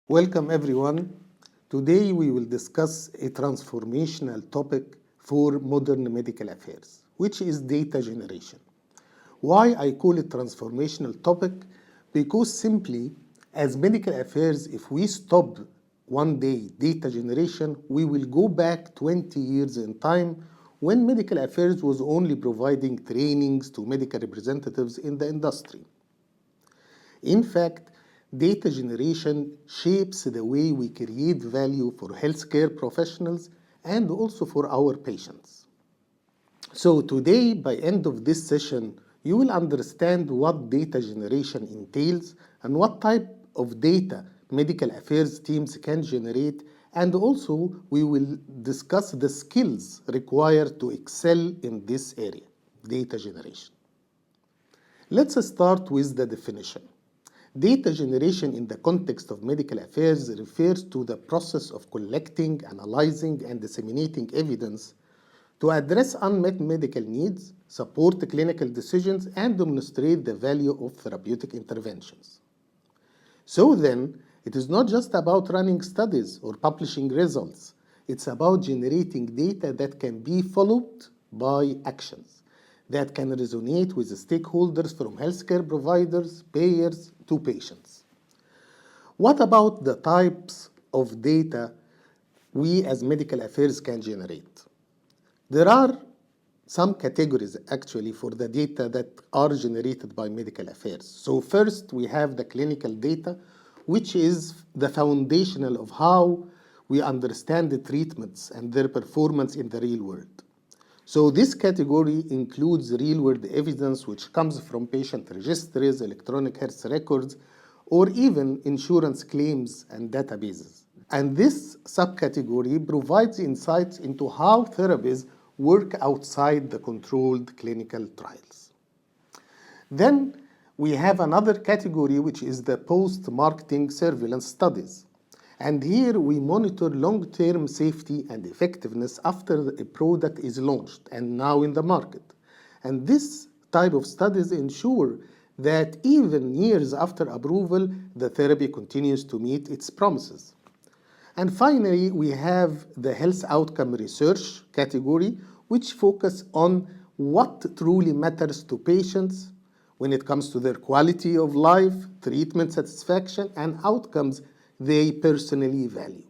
Welcome everyone. Today we will discuss a transformational topic for modern medical affairs, which is data generation. Why I call it transformational topic? Because simply, as medical affairs, if we stop one day data generation, we will go back 20 years in time when medical affairs was only providing trainings to medical representatives in the industry. In fact, data generation shapes the way we create value for healthcare professionals and also for our patients. So today, by end of this session, you will understand what data generation entails and what type of data medical affairs teams can generate, and also we will discuss the skills required to excel in this area, data generation. Let's start with the definition. Data generation in the context of medical affairs refers to the process of collecting, analyzing, and disseminating evidence to address unmet medical needs, support clinical decisions, and demonstrate the value of therapeutic interventions. So then, it is not just about running studies or publishing results. It's about generating data that can be followed by actions, that can resonate with the stakeholders from healthcare providers, payers, to patients. What about the types of data we as medical affairs can generate? There are some categories actually for the data that are generated by medical affairs. So first we have the clinical data, which is the foundational of how we understand the treatments and their performance in the real world. So this category includes real-world evidence which comes from patient registries, electronic health records, or even insurance claims and databases. And this subcategory provides insights into how therapies work outside the controlled clinical trials. Then we have another category, which is the post-marketing surveillance studies. And here we monitor long-term safety and effectiveness after a product is launched and now in the market. And this type of studies ensure that even years after approval, the therapy continues to meet its promises. And finally, we have the health outcome research category, which focus on what truly matters to patients when it comes to their quality of life, treatment satisfaction, and outcomes they personally value.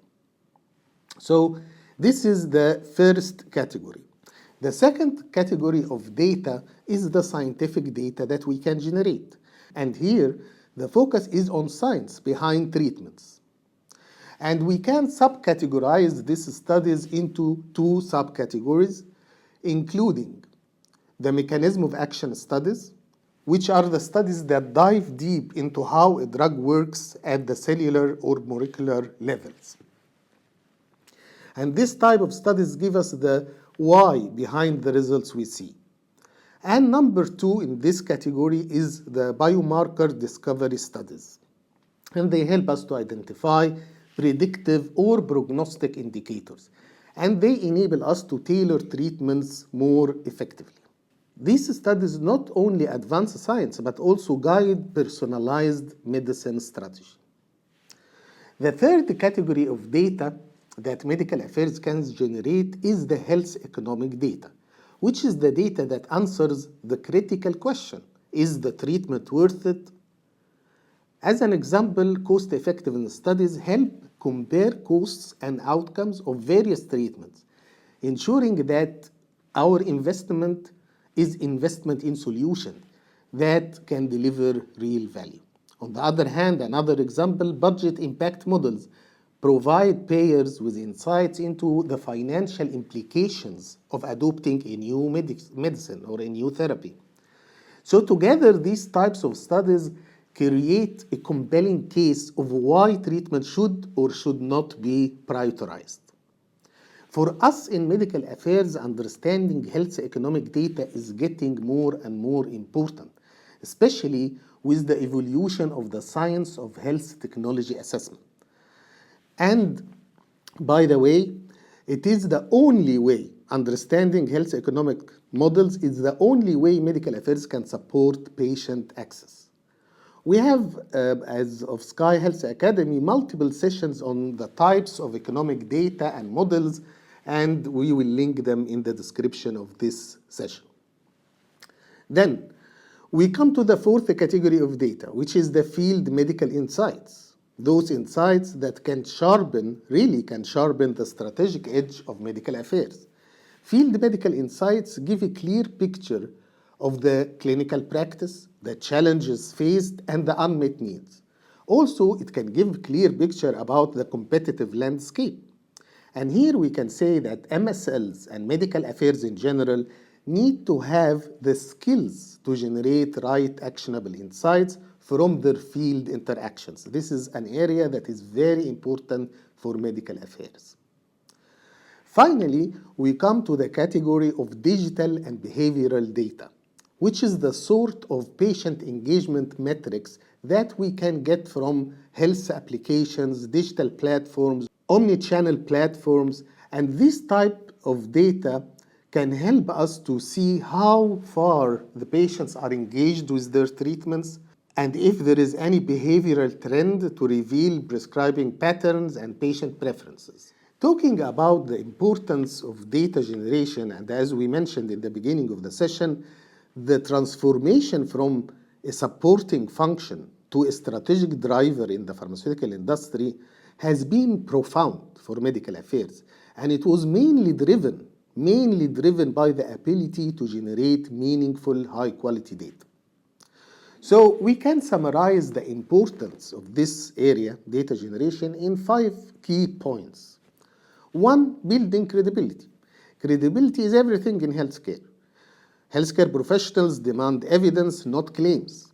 So this is the first category. The second category of data is the scientific data that we can generate. And here, the focus is on science behind treatments. And we can subcategorize these studies into two subcategories, including the mechanism of action studies, which are the studies that dive deep into how a drug works at the cellular or molecular levels. And this type of studies give us the why behind the results we see. And number two in this category is the biomarker discovery studies. And they help us to identify predictive or prognostic indicators. And they enable us to tailor treatments more effectively. These studies not only advance science, but also guide personalized medicine strategy. The third category of data that medical affairs can generate is the health economic data, which is the data that answers the critical question, is the treatment worth it? As an example, cost-effectiveness studies help compare costs and outcomes of various treatments, ensuring that our investment is investment in solutions that can deliver real value. On the other hand, another example, budget impact models provide payers with insights into the financial implications of adopting a new medicine or a new therapy. So together, these types of studies create a compelling case of why treatment should or should not be prioritized. For us in medical affairs, understanding health economic data is getting more and more important, especially with the evolution of the science of health technology assessment. And by the way, it is the only way understanding health economic models is the only way medical affairs can support patient access. We have, as of Sky Health Academy, multiple sessions on the types of economic data and models, and we will link them in the description of this session. Then, we come to the fourth category of data, which is the field medical insights. Those insights that really can sharpen the strategic edge of medical affairs. Field medical insights give a clear picture of the clinical practice, the challenges faced, and the unmet needs. Also, it can give a clear picture about the competitive landscape. And here we can say that MSLs and medical affairs in general need to have the skills to generate right actionable insights from their field interactions. This is an area that is very important for medical affairs. Finally, we come to the category of digital and behavioral data, which is the sort of patient engagement metrics that we can get from health applications, digital platforms, omni-channel platforms, and this type of data can help us to see how far the patients are engaged with their treatments, and if there is any behavioral trend to reveal prescribing patterns and patient preferences. Talking about the importance of data generation, and as we mentioned in the beginning of the session, the transformation from a supporting function to a strategic driver in the pharmaceutical industry has been profound for medical affairs, and it was mainly driven by the ability to generate meaningful, high-quality data. So we can summarize the importance of this area, data generation, in 5 key points. 1, building credibility. Credibility is everything in healthcare. Healthcare professionals demand evidence, not claims.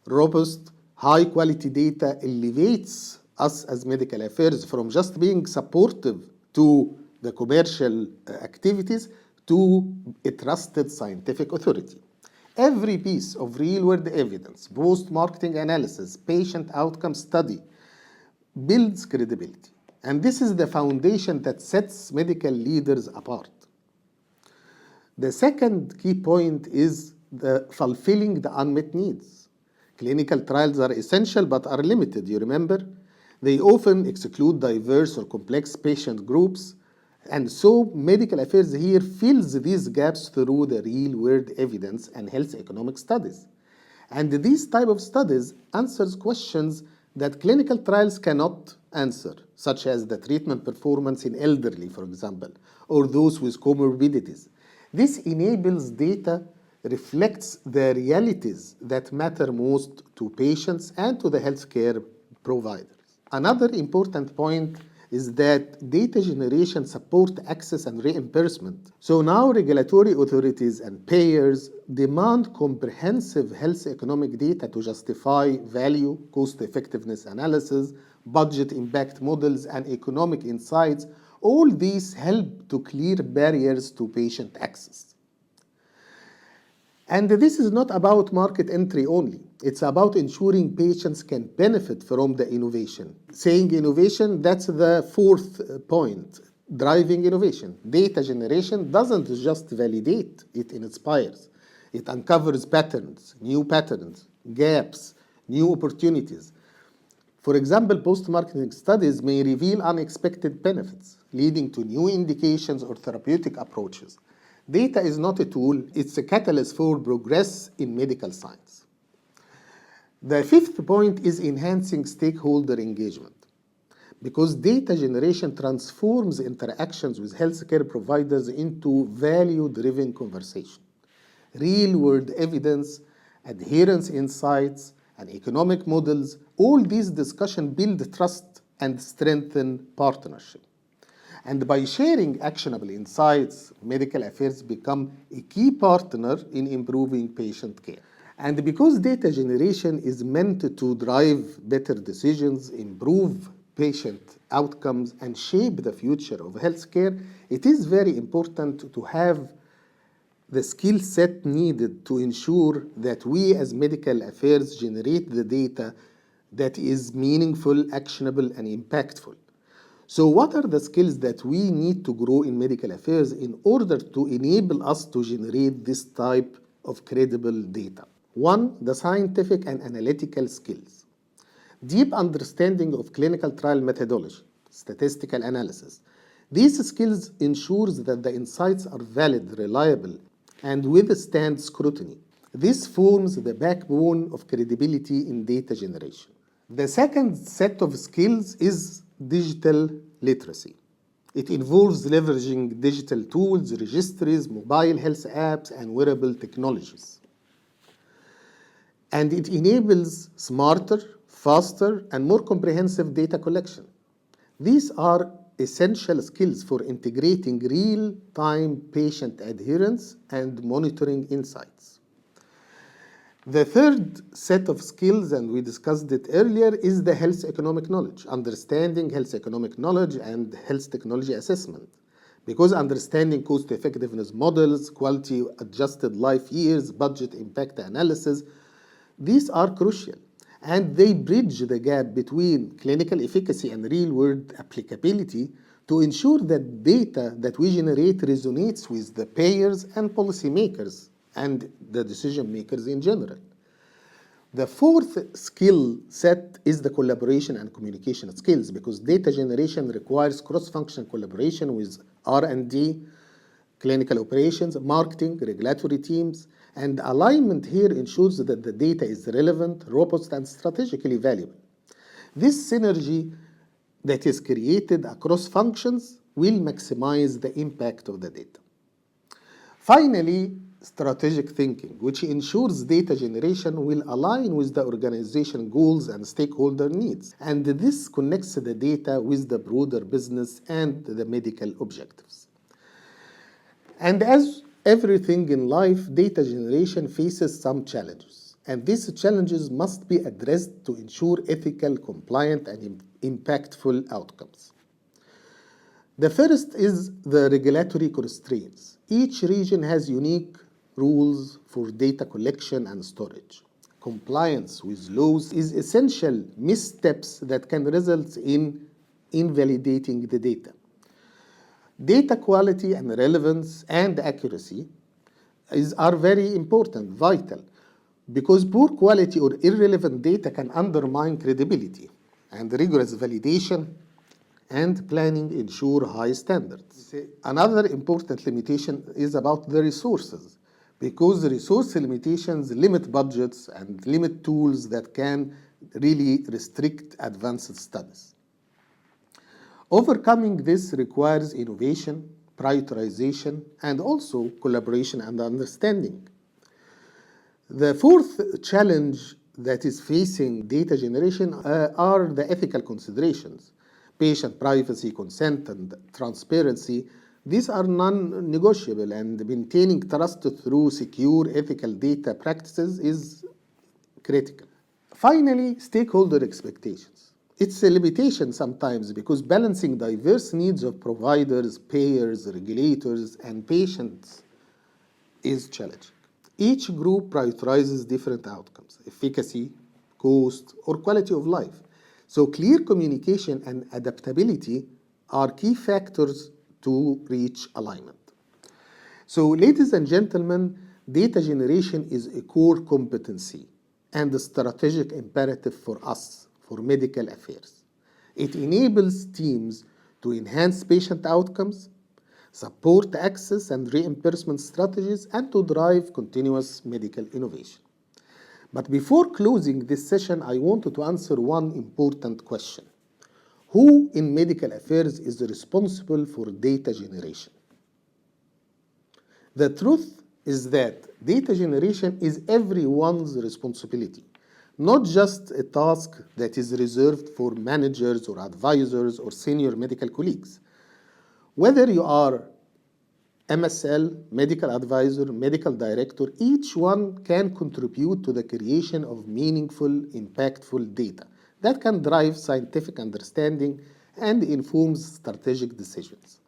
Robust, high-quality data elevates us as medical affairs from just being supportive to the commercial activities to a trusted scientific authority. Every piece of real-world evidence, post-marketing analysis, patient outcome study builds credibility. And this is the foundation that sets medical leaders apart. The second key point is fulfilling the unmet needs. Clinical trials are essential but are limited, you remember? They often exclude diverse or complex patient groups, and so medical affairs here fills these gaps through the real-world evidence and health economic studies. And these type of studies answers questions that clinical trials cannot answer, such as the treatment performance in elderly, for example, or those with comorbidities. This enables data reflects the realities that matter most to patients and to the healthcare providers. Another important point is that data generation support access and reimbursement. So now regulatory authorities and payers demand comprehensive health economic data to justify value, cost effectiveness analysis, budget impact models, and economic insights. All these help to clear barriers to patient access. And this is not about market entry only. It's about ensuring patients can benefit from the innovation. Saying innovation, that's the fourth point, driving innovation. Data generation doesn't just validate, it inspires. It uncovers patterns, gaps, new opportunities. For example, post-marketing studies may reveal unexpected benefits, leading to new indications or therapeutic approaches. Data is not a tool, it's a catalyst for progress in medical science. The fifth point is enhancing stakeholder engagement. Because data generation transforms interactions with healthcare providers into value-driven conversation. Real-world evidence, adherence insights, and economic models, all these discussions build trust and strengthen partnership. And by sharing actionable insights, medical affairs become a key partner in improving patient care. And because data generation is meant to drive better decisions, improve patient outcomes, and shape the future of healthcare, it is very important to have the skill set needed to ensure that we as medical affairs generate the data that is meaningful, actionable, and impactful. So what are the skills that we need to grow in medical affairs in order to enable us to generate this type of credible data? One, the scientific and analytical skills. Deep understanding of clinical trial methodology, statistical analysis. These skills ensures that the insights are valid, reliable, and withstand scrutiny. This forms the backbone of credibility in data generation. The second set of skills is digital literacy. It involves leveraging digital tools, registries, mobile health apps, and wearable technologies. And it enables smarter, faster, and more comprehensive data collection. These are essential skills for integrating real-time patient adherence and monitoring insights. The third set of skills, and we discussed it earlier, is the health economic knowledge, understanding health economic knowledge and health technology assessment. Because understanding cost effectiveness models, quality adjusted life years, budget impact analysis, these are crucial. And they bridge the gap between clinical efficacy and real-world applicability to ensure that data that we generate resonates with the payers and policymakers and the decision makers in general. The fourth skill set is the collaboration and communication skills, because data generation requires cross-functional collaboration with R&D, clinical operations, marketing, regulatory teams, and alignment here ensures that the data is relevant, robust, and strategically valuable. This synergy that is created across functions will maximize the impact of the data. Finally, strategic thinking, which ensures data generation will align with the organization goals and stakeholder needs. And this connects the data with the broader business and the medical objectives. And as everything in life, data generation faces some challenges. And these challenges must be addressed to ensure ethical, compliant, and impactful outcomes. The first is the regulatory constraints. Each region has unique rules for data collection and storage. Compliance with laws is essential missteps that can result in invalidating the data. Data quality and relevance and accuracy are very important, vital, because poor quality or irrelevant data can undermine credibility, and rigorous validation and planning ensure high standards. Another important limitation is about the resources, because the resource limitations limit budgets and limit tools that can really restrict advanced studies. Overcoming this requires innovation, prioritization, and also collaboration and understanding. The fourth challenge that is facing data generation are the ethical considerations. Patient privacy, consent, and transparency, these are non-negotiable, and maintaining trust through secure ethical data practices is critical. Finally, stakeholder expectations. It's a limitation sometimes because balancing diverse needs of providers, payers, regulators, and patients is challenging. Each group prioritizes different outcomes, efficacy, cost, or quality of life. So clear communication and adaptability are key factors to reach alignment. So ladies and gentlemen, data generation is a core competency and a strategic imperative for us, for medical affairs. It enables teams to enhance patient outcomes, support access and reimbursement strategies, and to drive continuous medical innovation. But before closing this session, I wanted to answer one important question. Who in medical affairs is responsible for data generation? The truth is that data generation is everyone's responsibility, not just a task that is reserved for managers or advisors or senior medical colleagues. Whether you are MSL, medical advisor, medical director, each one can contribute to the creation of meaningful, impactful data that can drive scientific understanding and informs strategic decisions.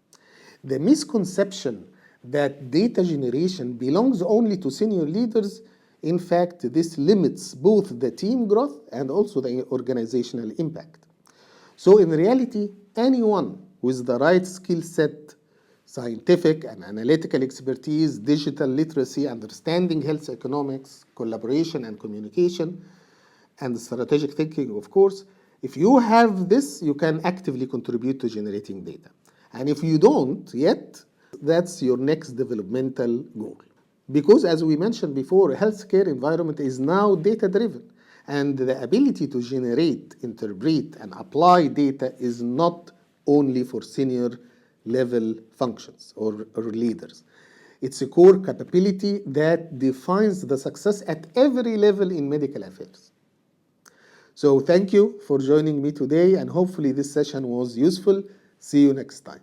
The misconception that data generation belongs only to senior leaders, in fact, this limits both the team growth and also the organizational impact. So in reality, anyone with the right skill set, scientific and analytical expertise, digital literacy, understanding health economics, collaboration and communication, and strategic thinking, of course. If you have this, you can actively contribute to generating data. And if you don't yet, that's your next developmental goal. Because as we mentioned before, a healthcare environment is now data-driven. And the ability to generate, interpret, and apply data is not only for senior level functions or leaders. It's a core capability that defines the success at every level in medical affairs. So thank you for joining me today, and hopefully this session was useful. See you next time.